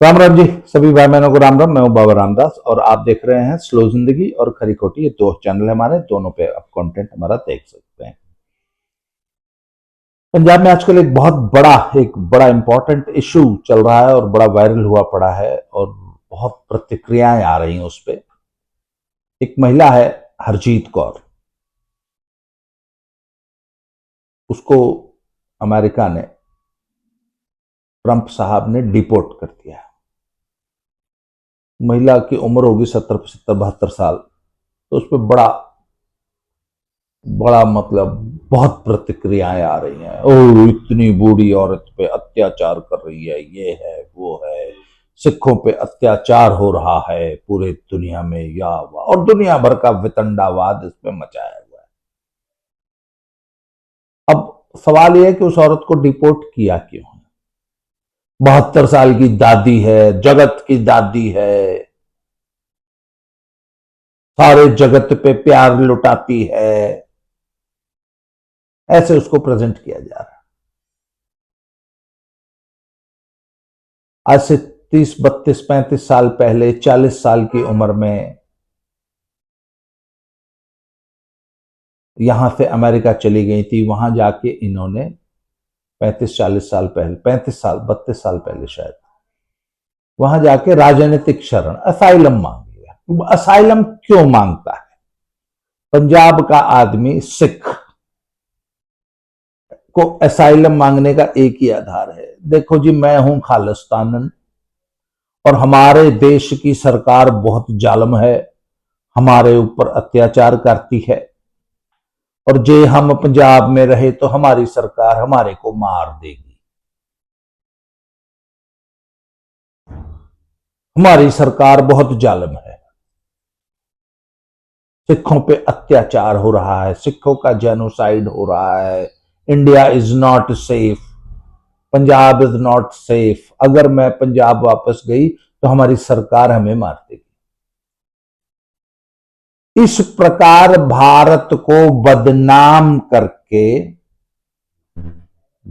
राम राम जी। सभी भाई बहनों को राम राम। मैं हूं बाबा रामदास और आप देख रहे हैं स्लो जिंदगी और खरी खोटी। ये दो चैनल है हमारे, दोनों पे आप कंटेंट हमारा देख सकते हैं। पंजाब में आजकल एक बड़ा इंपॉर्टेंट इशू चल रहा है और बड़ा वायरल हुआ पड़ा है और बहुत प्रतिक्रियाएं आ रही हैं उस पे। एक महिला है, हरजीत कौर। उसको अमेरिका ने, ट्रंप साहब ने डिपोर्ट कर दिया है। महिला की उम्र होगी 70 75 72 साल। तो उस पर बड़ा बड़ा मतलब बहुत प्रतिक्रियाएं आ रही हैं। ओ, इतनी बूढ़ी औरत पे अत्याचार कर रही है, ये है वो है, सिखों पे अत्याचार हो रहा है पूरे दुनिया में, या वाह। और दुनिया भर का वितंडावाद इस पे मचाया हुआ है। अब सवाल यह है कि उस औरत को डिपोर्ट किया क्यों है? 72 साल की दादी है, जगत की दादी है, सारे जगत पे प्यार लुटाती है, ऐसे उसको प्रेजेंट किया जा रहा है। आज से 30 32 35 साल पहले 40 साल की उम्र में यहां से अमेरिका चली गई थी। वहां जाके इन्होंने 35 40 साल पहले, 35 साल 32 साल पहले शायद, वहां जाके राजनीतिक शरण, असाइलम मांग लिया। असाइलम क्यों मांगता है? पंजाब का आदमी, सिख को असाइलम मांगने का एक ही आधार है। देखो जी, मैं हूं खालिस्तानन और हमारे देश की सरकार बहुत जालिम है, हमारे ऊपर अत्याचार करती है, और जे हम पंजाब में रहे तो हमारी सरकार हमारे को मार देगी। हमारी सरकार बहुत जालिम है, सिखों पे अत्याचार हो रहा है, सिखों का जेनोसाइड हो रहा है। India is not safe, Punjab is not safe. अगर मैं पंजाब वापस गई तो हमारी सरकार हमें मार देगी। इस प्रकार भारत को बदनाम करके,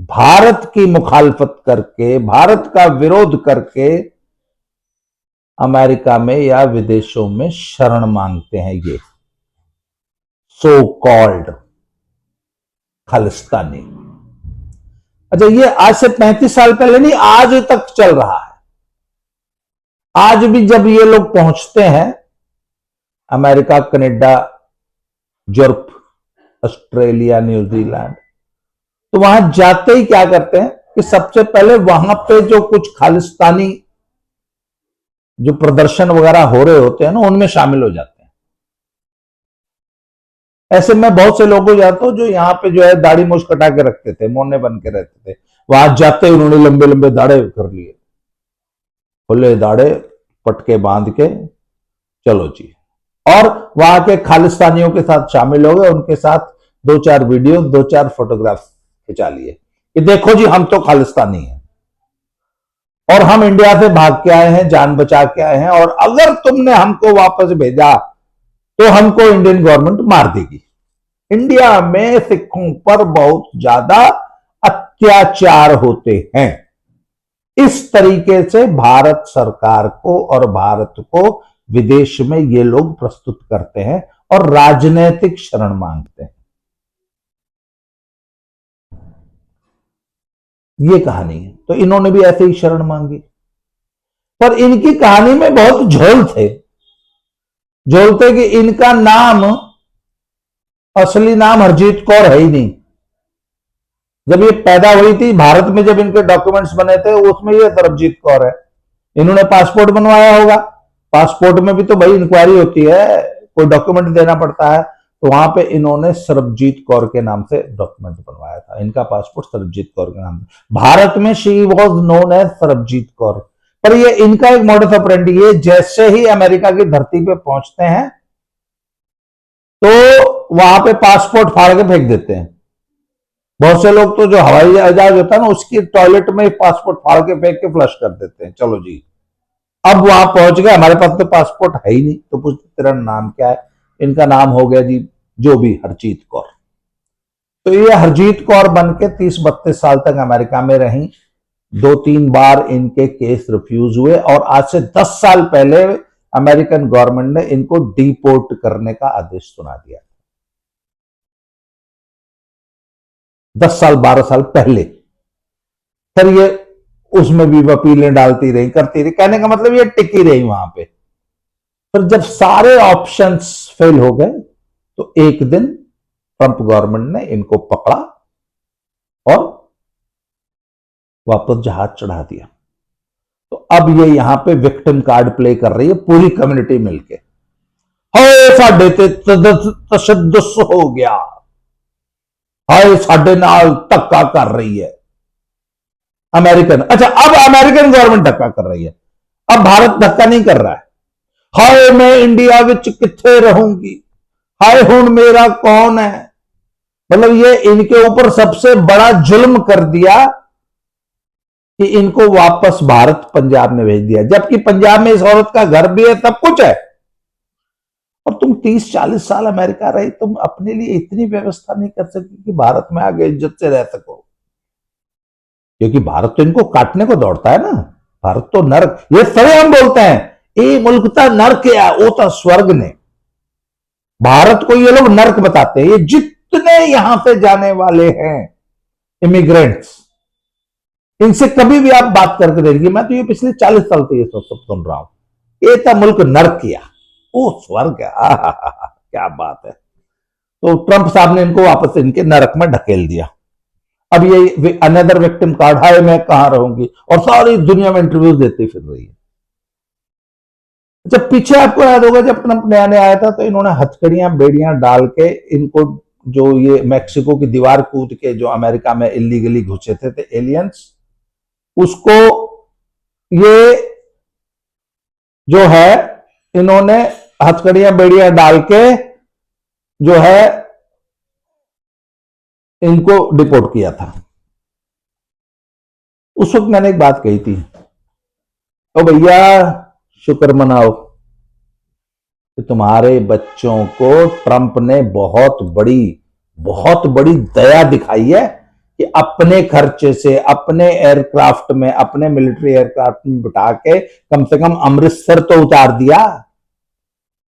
भारत की मुखालफत करके, भारत का विरोध करके अमेरिका में या विदेशों में शरण मांगते हैं ये सो कॉल्ड खालिस्तानी। अच्छा, ये आज से 35 साल पहले नहीं, आज तक चल रहा है। आज भी जब ये लोग पहुंचते हैं America, Canada, Europe, Australia, New Zealand, तो वहां जाते ही क्या करते हैं कि सबसे पहले वहां पे जो कुछ खालिस्तानी जो प्रदर्शन वगैरह हो रहे होते हैं ना, उनमें शामिल हो जाते हैं। ऐसे मैं बहुत से लोगों को जानता हूं जो यहाँ पे जो है दाढ़ी मूछ कटा के रखते थे, मोने बन के रहते थे। वहां जाते ही उन्होंने लंबे लंबे दाढ़े कर लिए, खुले दाढ़े, पटके बांध के, चलो जी। और वहां के खालिस्तानियों के साथ शामिल हो गए, उनके साथ 2 4 वीडियो, 2 4 फोटोग्राफ खिंचा लिए कि देखो जी, हम तो खालिस्तानी हैं और हम इंडिया से भाग के आए हैं, जान बचा के आए हैं, और अगर तुमने हमको वापस भेजा तो हमको इंडियन गवर्नमेंट मार देगी। इंडिया में सिखों पर बहुत ज्यादा अत्याचार होते हैं। इस तरीके से भारत सरकार को और भारत को विदेश में ये लोग प्रस्तुत करते हैं और राजनीतिक शरण मांगते हैं। ये कहानी है। तो इन्होंने भी ऐसे ही शरण मांगी, पर इनकी कहानी में बहुत झोल थे। झोल थे कि इनका नाम, असली नाम हरजीत कौर है ही नहीं। जब ये पैदा हुई थी भारत में, जब इनके डॉक्यूमेंट्स बने थे, उसमें ये सरबजीत कौर है। इन्होंने पासपोर्ट बनवाया होगा, पासपोर्ट में भी तो भाई इंक्वायरी होती है, कोई डॉक्यूमेंट देना पड़ता है, तो वहां पे इन्होंने सरबजीत कौर के नाम से डॉक्यूमेंट बनवाया था। इनका पासपोर्ट सरबजीत कौर के नाम से, भारत में she was known as Sarabjit Kaur. पर ये इनका एक मॉडस ऑपरेंडी है, जैसे ही अमेरिका की धरती पे पहुंचते हैं तो वहां पे पासपोर्ट फाड़ के फेंक देते हैं। बहुत से लोग तो जो हवाई जहाज होता है ना, उसकी टॉयलेट में पासपोर्ट फाड़ के फेंक के फ्लश कर देते हैं। चलो जी, अब वहां पहुंच गए, हमारे पास तो पासपोर्ट है ही नहीं, तो पूछते तेरा नाम क्या है? इनका नाम हो गया जी, जो भी, हरजीत कौर। तो ये हरजीत कौर बन के 30 32 साल तक अमेरिका में रही। 2-3 बार इनके केस रिफ्यूज हुए और आज से 10 साल पहले अमेरिकन गवर्नमेंट ने इनको डिपोर्ट करने का आदेश सुना दिया। 10 साल 12 साल पहले। फिर ये उसमें भी वकीलें डालती रही, करती रही, कहने का मतलब ये टिकी रही वहां पे। फिर जब सारे ऑप्शंस फेल हो गए तो एक दिन ट्रंप गवर्नमेंट ने इनको पकड़ा और वापस जहाज चढ़ा दिया। तो अब ये यहां पे विक्टिम कार्ड प्ले कर रही है पूरी कम्युनिटी मिलके। हाय साडे ते तशद्दुस हो गया, हाय साडे नाल धक्का कर रही है अमेरिकन। अच्छा, अब अमेरिकन गवर्नमेंट धक्का कर रही है, अब भारत धक्का नहीं कर रहा है। हाय मैं इंडिया विच किथे रहूंगी, हाय हुण मेरा कौन है। मतलब ये इनके ऊपर सबसे बड़ा जुल्म कर दिया कि इनको वापस भारत पंजाब में भेज दिया, जबकि पंजाब में इस औरत का घर भी है, सब कुछ है। और तुम 30-40 साल अमेरिका रही, तुम अपने लिए इतनी व्यवस्था नहीं कर सकी कि भारत में आगे इज्जत से रह सको। क्योंकि भारत तो इनको काटने को दौड़ता है ना। भारत तो नरक, ये सभी हम बोलते हैं ये मुल्क था नरक है, वो था स्वर्ग ने। भारत को ये लोग नरक बताते हैं। ये जितने यहां से जाने वाले हैं इमिग्रेंट्स, इनसे कभी भी आप बात करके देखिए, मैं तो ये पिछले 40 साल से ये सब सुन रहा हूं, ये था मुल्क नरक किया, वो स्वर्ग है। क्या बात है। तो ट्रंप साहब ने इनको वापस इनके नरक में ढकेल दिया। अब ये अनदर विक्टिम कार्ड, हाय मैं कहां रहूंगी, और सारी दुनिया में इंटरव्यूज देती फिर रही है। जब पीछे आपको याद होगा, जब ट्रंप नया नया आया था तो इन्होंने हथकड़ियां बेड़ियां डाल के इनको, जो ये मैक्सिको की दीवार कूद के जो अमेरिका में इलीगली घुसे थे एलियंस, उसको ये जो है इन्होंने हथकड़ियां बेड़ियां डाल के जो है इनको डिपोर्ट किया था। उस वक्त मैंने एक बात कही थी, ओ भैया शुक्र मनाओ कि तुम्हारे बच्चों को ट्रंप ने बहुत बड़ी दया दिखाई है कि अपने खर्चे से, अपने एयरक्राफ्ट में, अपने मिलिट्री एयरक्राफ्ट में बिठा के कम से कम अमृतसर तो उतार दिया।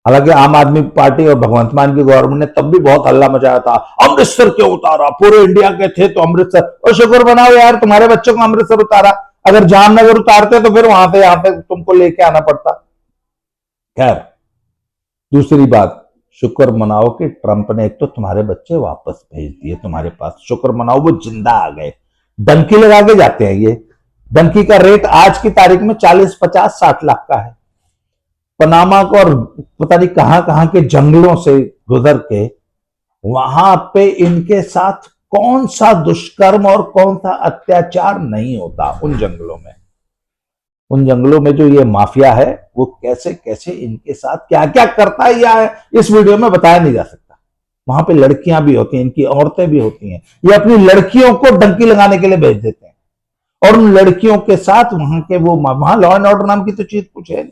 हालांकि आम आदमी पार्टी और भगवंत मान की गवर्नमेंट ने तब भी बहुत हल्ला मचाया था, अमृतसर क्यों उतारा, पूरे इंडिया के थे तो अमृतसर। और शुक्र बनाओ यार तुम्हारे बच्चों को अमृतसर उतारा, अगर जामनगर उतारते तो फिर वहां से यहां तक तुमको लेके आना पड़ता। खैर, दूसरी बात, शुक्र मनाओ कि ट्रंप ने एक तो तुम्हारे बच्चे वापस भेज दिए तुम्हारे पास, शुक्र मनाओ वो जिंदा आ गए। डंकी लगा के जाते हैं ये। डंकी का रेट आज की तारीख में 40, 50, 60 लाख का है। पनामा को और पता नहीं कहां के जंगलों से गुजर के वहां पे इनके साथ कौन सा दुष्कर्म और कौन सा अत्याचार नहीं होता उन जंगलों में। उन जंगलों में जो ये माफिया है वो कैसे कैसे इनके साथ क्या क्या करता है, या इस वीडियो में बताया नहीं जा सकता। वहां पे लड़कियां भी होती हैं, इनकी औरतें भी होती हैं। ये अपनी लड़कियों को डंकी लगाने के लिए भेज देते हैं और उन लड़कियों के साथ वहां के वो, वहां लॉ एंड ऑर्डर नाम की तो चीज कुछ है,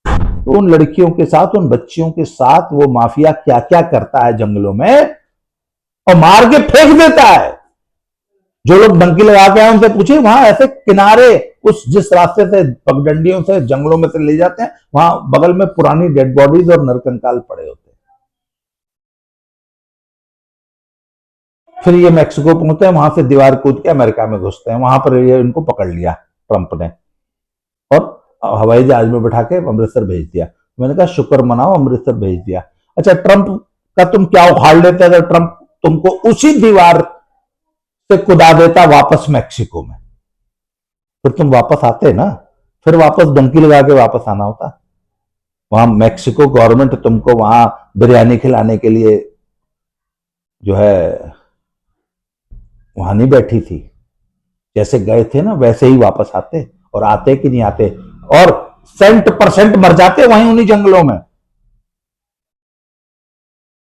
तो उन लड़कियों के साथ, उन बच्चियों के साथ वो माफिया क्या क्या करता है जंगलों में, और मार के फेंक देता है। जो लोग डंकी लगा के आए उनसे पूछिए, वहां ऐसे किनारे, उस जिस रास्ते से पगडंडियों से जंगलों में से ले जाते हैं, वहां बगल में पुरानी डेड बॉडीज और नरकंकाल पड़े होते हैं। फिर ये मैक्सिको पहुंचते हैं, वहां से दीवार कूद के अमेरिका में घुसते हैं। वहां पर ये इनको पकड़ लिया ट्रंप ने और हवाई जहाज में बैठा के अमृतसर भेज दिया। मैंने कहा शुक्र मनाओ अमृतसर भेज दिया। अच्छा, ट्रंप का तुम क्या उखाड़ लेते अगर ट्रंप तुमको उसी दीवार से कुदा देता वापस मैक्सिको में, फिर तुम वापस आते ना, फिर वापस डंकी लगा के वापस आना होता। वहां मैक्सिको गवर्नमेंट तुमको वहां बिरयानी खिलाने के लिए जो है वहां नहीं बैठी थी। जैसे गए थे ना वैसे ही वापस आते, और आते कि नहीं आते, और 100% मर जाते वहीं उन्हीं जंगलों में।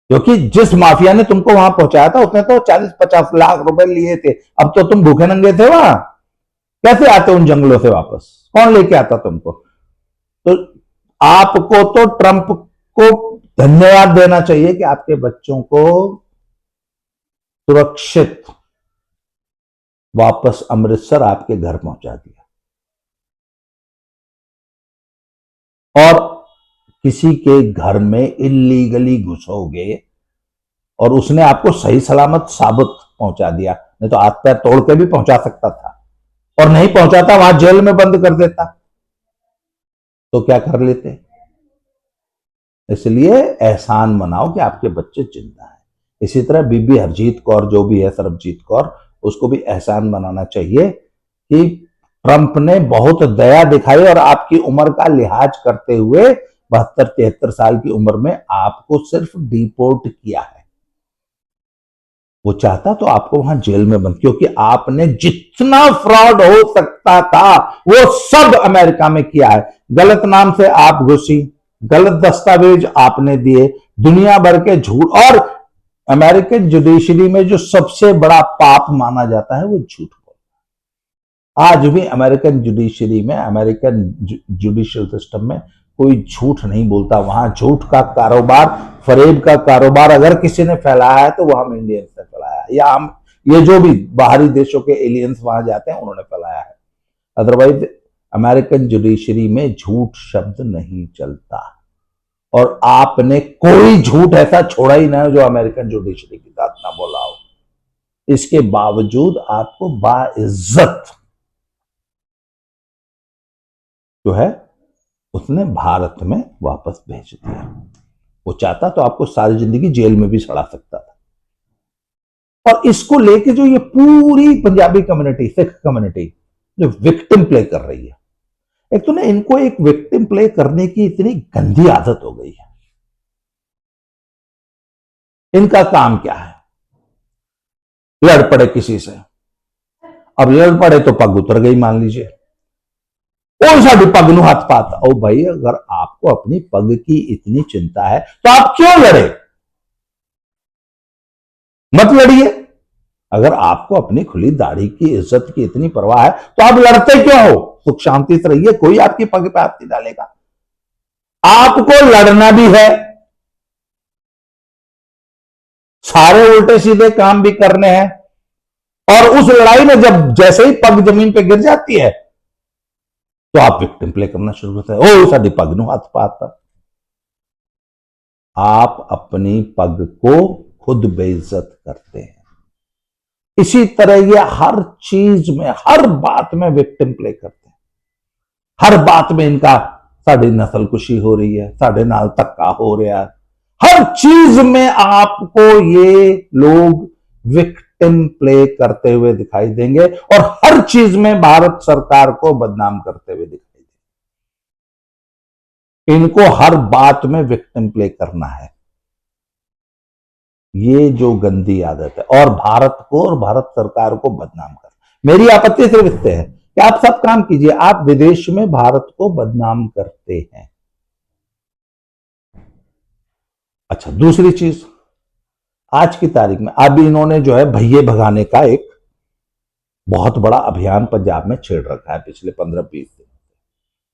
क्योंकि जिस माफिया ने तुमको वहां पहुंचाया था उसने तो 40-50 लाख रुपए लिए थे। अब तो तुम भूखे नंगे थे वहां, कैसे आते उन जंगलों से वापस, कौन लेके आता तुमको। तो आपको तो ट्रंप को धन्यवाद देना चाहिए कि आपके बच्चों को सुरक्षित वापस अमृतसर आपके घर पहुंचा दिया, और किसी के घर में इल्लीगली घुसोगे और उसने आपको सही सलामत साबित पहुंचा दिया, नहीं तो हाथ पैर तोड़ के भी पहुंचा सकता था, और नहीं पहुंचाता वहां जेल में बंद कर देता, तो क्या कर लेते। इसलिए एहसान मनाओ कि आपके बच्चे जिंदा हैं। इसी तरह बीबी हरजीत कौर जो भी है, सरबजीत कौर, उसको भी एहसान मनाना चाहिए कि ट्रंप ने बहुत दया दिखाई और आपकी उम्र का लिहाज करते हुए 72-73 साल की उम्र में आपको सिर्फ डिपोर्ट किया है। वो चाहता तो आपको वहां जेल में बंद, क्योंकि आपने जितना फ्रॉड हो सकता था वो सब अमेरिका में किया है। गलत नाम से आप घुसी, गलत दस्तावेज आपने दिए, दुनिया भर के झूठ, और अमेरिकन जुडिशरी में जो सबसे बड़ा पाप माना जाता है वो झूठ बोलना। आज भी अमेरिकन जुडिशरी में, अमेरिकन जुडिशियल सिस्टम में कोई झूठ नहीं बोलता। वहां झूठ का कारोबार, फरेब का कारोबार अगर किसी ने फैलाया है तो वह हम इंडियंस ने फैलाया है, या हम ये जो भी बाहरी देशों के एलियंस वहां जाते हैं उन्होंने फैलाया है। अदरवाइज अमेरिकन जुडिशरी में झूठ शब्द नहीं चलता, और आपने कोई झूठ ऐसा छोड़ा ही ना जो अमेरिकन जुडिशरी के साथ ना बोला हो। इसके बावजूद आपको बाइज्जत जो है उसने भारत में वापस भेज दिया। वो चाहता तो आपको सारी जिंदगी जेल में भी सड़ा सकता था। और इसको लेके जो ये पूरी पंजाबी कम्युनिटी, सिख कम्युनिटी जो विक्टिम प्ले कर रही है, एक तो ना इनको एक विक्टिम प्ले करने की इतनी गंदी आदत हो गई है। इनका काम क्या है, लड़ पड़े किसी से, अब लड़ पड़े तो पग उतर गई मान लीजिए, और साड़ी पग नु हाथ पाता। ओ भाई, अगर आपको अपनी पग की इतनी चिंता है तो आप क्यों लड़े, मत लड़िए। अगर आपको अपनी खुली दाढ़ी की इज्जत की इतनी परवाह है तो आप लड़ते क्यों हो, सुख शांति से रहिए, कोई आपकी पग पे हाथ नहीं डालेगा। आपको लड़ना भी है, सारे उल्टे सीधे काम भी करने हैं, और उस लड़ाई में जब जैसे ही पग जमीन पे गिर जाती है तो आप विक्टिम प्ले करना शुरू होता है, ओ साडी पग नु हाथ पाता। आप अपनी पग को खुद बेइज्जत करते हैं। इसी तरह ये हर चीज में, हर बात में विक्टिम प्ले करते हैं। हर बात में इनका साड़ी नस्ल कुशी हो रही है, साढ़े नाल धक्का हो रहा है, हर चीज में आपको ये लोग विक्टिम प्ले करते हुए दिखाई देंगे, और हर चीज में भारत सरकार को बदनाम करते हुए दिखाई देंगे। इनको हर बात में विक्टिम प्ले करना है, ये जो गंदी आदत है, और भारत को और भारत सरकार को बदनाम कर। मेरी आपत्ति सिर्फ इससे है कि आप सब काम कीजिए, आप विदेश में भारत को बदनाम करते हैं। अच्छा, दूसरी चीज, आज की तारीख में अब इन्होंने जो है भैये भगाने का एक बहुत बड़ा अभियान पंजाब में छेड़ रखा है पिछले 15-20 दिन।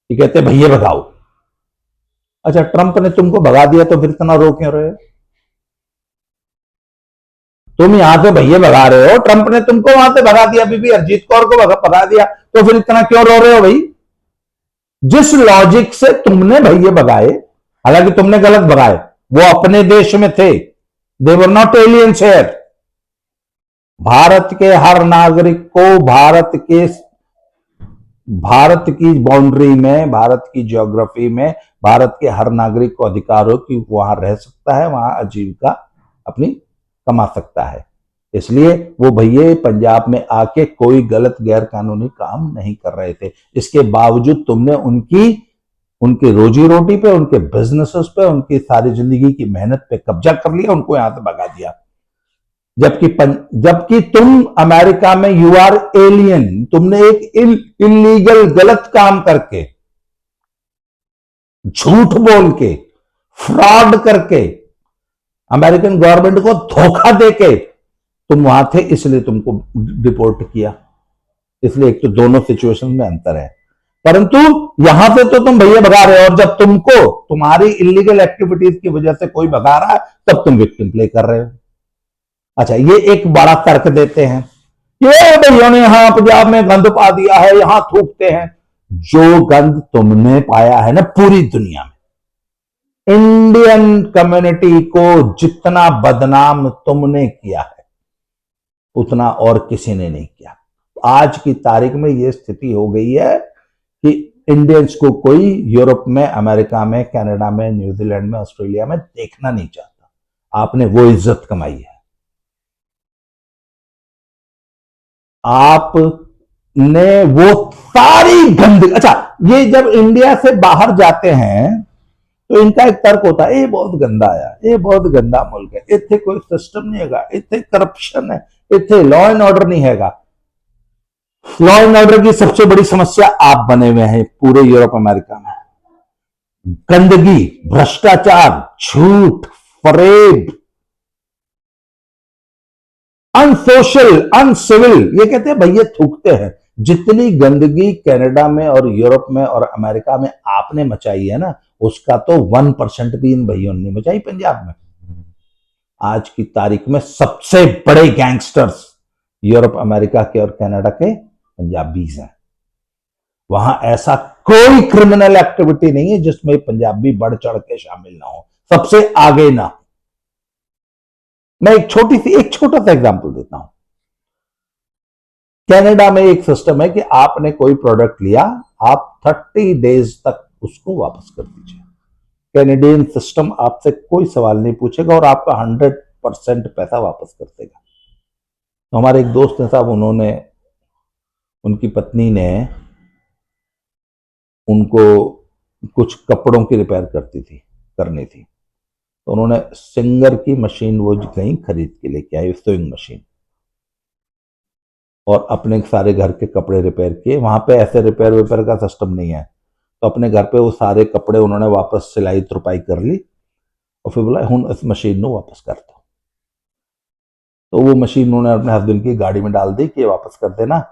ये कहते हैं भैये भगाओ। अच्छा, ट्रंप ने तुमको भगा दिया तो फिर इतना रो क्यों रहे हो? तुम यहां से भैये भगा रहे हो, ट्रंप ने तुमको वहां से भगा दिया, बीबी हरजीत कौर को भगा दिया, तो फिर इतना क्यों रो रहे हो भाई? जिस लॉजिक से तुमने भैये भगाए, हालांकि तुमने गलत भगाए, वो अपने देश में थे, they were not aliens here. Bharat के हर नागरिक को भारत की बाउंड्री में, भारत की ज्योग्राफी में, भारत के हर नागरिक को अधिकार हो कि वहां रह सकता है, वहां आजीविका अपनी कमा सकता है। इसलिए वो भैये पंजाब में आके कोई गलत गैर कानूनी काम नहीं कर रहे थे। इसके बावजूद तुमने उनकी रोजी रोटी पे, उनके बिजनेसेस पे, उनकी सारी जिंदगी की मेहनत पे कब्जा कर लिया, उनको यहां से भगा दिया। जबकि तुम अमेरिका में यू आर एलियन, तुमने एक इलीगल गलत काम करके, झूठ बोल के, फ्रॉड करके, अमेरिकन गवर्नमेंट को धोखा देके तुम वहां थे, इसलिए तुमको डिपोर्ट किया। इसलिए एक तो दोनों सिचुएशन में अंतर है, परंतु यहां से तो तुम भैया भगा रहे हो, और जब तुमको तुम्हारी इलीगल एक्टिविटीज की वजह से कोई भगा रहा है तब तुम विक्टिम प्ले कर रहे हो। अच्छा, ये एक बड़ा तर्क देते हैं ये भैया ने यहां पंजाब में गंद पा दिया है, यहां थूकते हैं। जो गंद तुमने पाया है ना पूरी दुनिया में, इंडियन कम्युनिटी को जितना बदनाम तुमने किया है उतना और किसी ने नहीं किया। आज की तारीख में यह स्थिति हो गई है कि इंडियंस को कोई यूरोप में, अमेरिका में, कनाडा में, न्यूजीलैंड में, ऑस्ट्रेलिया में देखना नहीं चाहता। आपने वो इज्जत कमाई है। आपने वो सारी गंदगी, अच्छा ये जब इंडिया से बाहर जाते हैं तो इनका एक तर्क होता है, ये बहुत गंदा आया, ये बहुत गंदा मुल्क है, इतने कोई सिस्टम नहीं है, इतने करप्शन है, इतने लॉ एंड ऑर्डर नहीं है। लॉ एंड ऑर्डर की सबसे बड़ी समस्या आप बने हुए हैं पूरे यूरोप अमेरिका में। गंदगी, भ्रष्टाचार, झूठ, फरेब, अनसोशल, अनसिविल, ये कहते हैं भैया थूकते हैं। जितनी गंदगी कनाडा में और यूरोप में और अमेरिका में आपने मचाई है ना, उसका तो 1% भी इन भैयों ने मचाई पंजाब में। आज की तारीख में सबसे बड़े गैंगस्टर्स यूरोप, अमेरिका के और कनाडा के पंजाबीज हैं। वहां ऐसा कोई क्रिमिनल एक्टिविटी नहीं है जिसमें पंजाबी बढ़ चढ़ के शामिल ना हो, सबसे आगे ना। मैं एक छोटा सा एग्जांपल देता हूं। कनाडा में एक सिस्टम है कि आपने कोई प्रोडक्ट लिया, आप 30 डेज तक उसको वापस कर दीजिए। कैनेडियन सिस्टम आपसे कोई सवाल नहीं पूछेगा और आपका 100% पैसा वापस कर देगा। तो हमारे एक दोस्त ने साहब, उनकी पत्नी ने उनको कुछ कपड़ों की रिपेयर करनी थी, तो उन्होंने सिंगर की मशीन वो कहीं खरीद के लेके आई, स्विंग मशीन, और अपने सारे घर के कपड़े रिपेयर किए। वहां पे ऐसे रिपेयर का सिस्टम नहीं है, तो अपने घर पे वो सारे कपड़े उन्होंने वापस सिलाई तुरपाई कर ली और फिर बोला हूं इस मशीन को वापस कर दो। तो वो मशीन उन्होंने अपने हस्बैंड की गाड़ी में डाल दी कि वापस कर देना।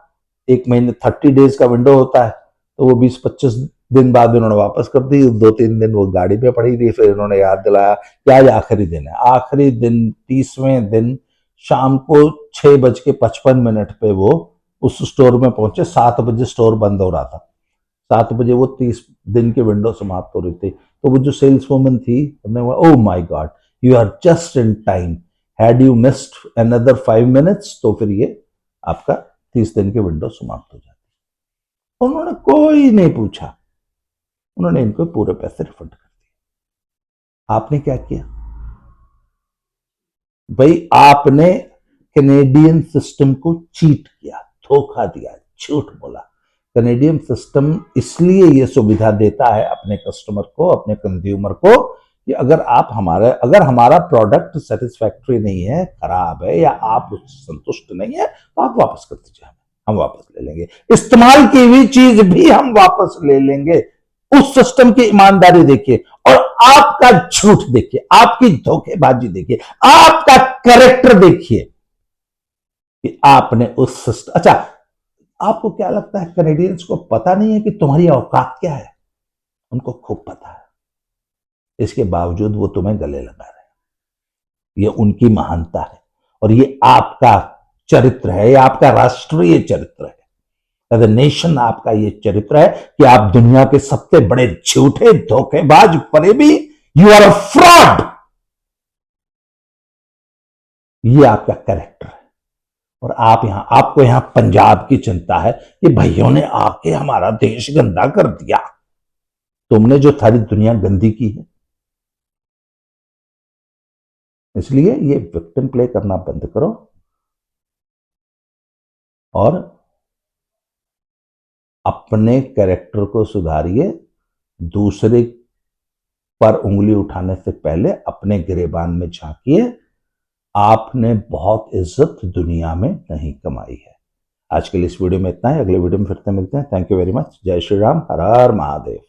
1 महीने 30 डेज का विंडो होता है, तो वो 20-25 दिन बाद उन्होंने वापस कर दी। 2-3 दिन वो गाड़ी पे पड़ी थी, फिर उन्होंने याद दिलाया कि आज आखिरी दिन है। आखिरी दिन 30वें दिन शाम को 6:55 पे वो उस स्टोर में पहुंचे। 7 बजे स्टोर बंद हो रहा था, 7 बजे वो 30 दिन की विंडो समाप्त हो रही थी। तो वो जो सेल्स वुमन थी, oh my god, you are just in time, had you missed another 5 minutes तो फिर ये आपका 30 दिन की विंडो समाप्त हो जाती। उन्होंने कोई नहीं पूछा, उन्होंने इनको पूरे पैसे रिफंड कर दिए। आपने क्या किया भाई? आपने कैनेडियन सिस्टम को चीट किया, धोखा दिया, झूठ बोला। कैनेडियन सिस्टम इसलिए यह सुविधा देता है अपने कस्टमर को, अपने कंज्यूमर को, कि अगर हमारा प्रोडक्ट सेटिस्फैक्टरी नहीं है, खराब है, या आप उससे संतुष्ट नहीं है, तो आप वापस कर दीजिए, हम वापस ले लेंगे। इस्तेमाल की हुई चीज भी हम वापस ले लेंगे। उस सिस्टम की ईमानदारी देखिए और आपका झूठ देखिए, आपकी धोखेबाजी देखिए, आपका कैरेक्टर देखिए कि आपने उस सिस्टम। अच्छा, आपको क्या लगता है कैनेडियंस को पता नहीं है कि तुम्हारी औकात क्या है? उनको खूब पता है, इसके बावजूद वो तुम्हें गले लगा रहे हैं। ये उनकी महानता है और ये आपका चरित्र है, ये आपका राष्ट्रीय चरित्र है। एज ए नेशन आपका ये चरित्र है कि आप दुनिया के सबसे बड़े झूठे, धोखेबाज, फरेबी, यू आर अ फ्रॉड। ये आपका कैरेक्टर है। और आपको यहां पंजाब की चिंता है कि भाइयों ने आके हमारा देश गंदा कर दिया। तुमने जो सारी दुनिया गंदी की है, इसलिए ये विक्टिम प्ले करना बंद करो और अपने कैरेक्टर को सुधारिए। दूसरे पर उंगली उठाने से पहले अपने गिरेबान में झांकिए। आपने बहुत इज्जत दुनिया में नहीं कमाई है। आज के लिए इस वीडियो में इतना है, अगले वीडियो में फिर से मिलते हैं। Thank you very much. जय श्री राम, हर हर महादेव।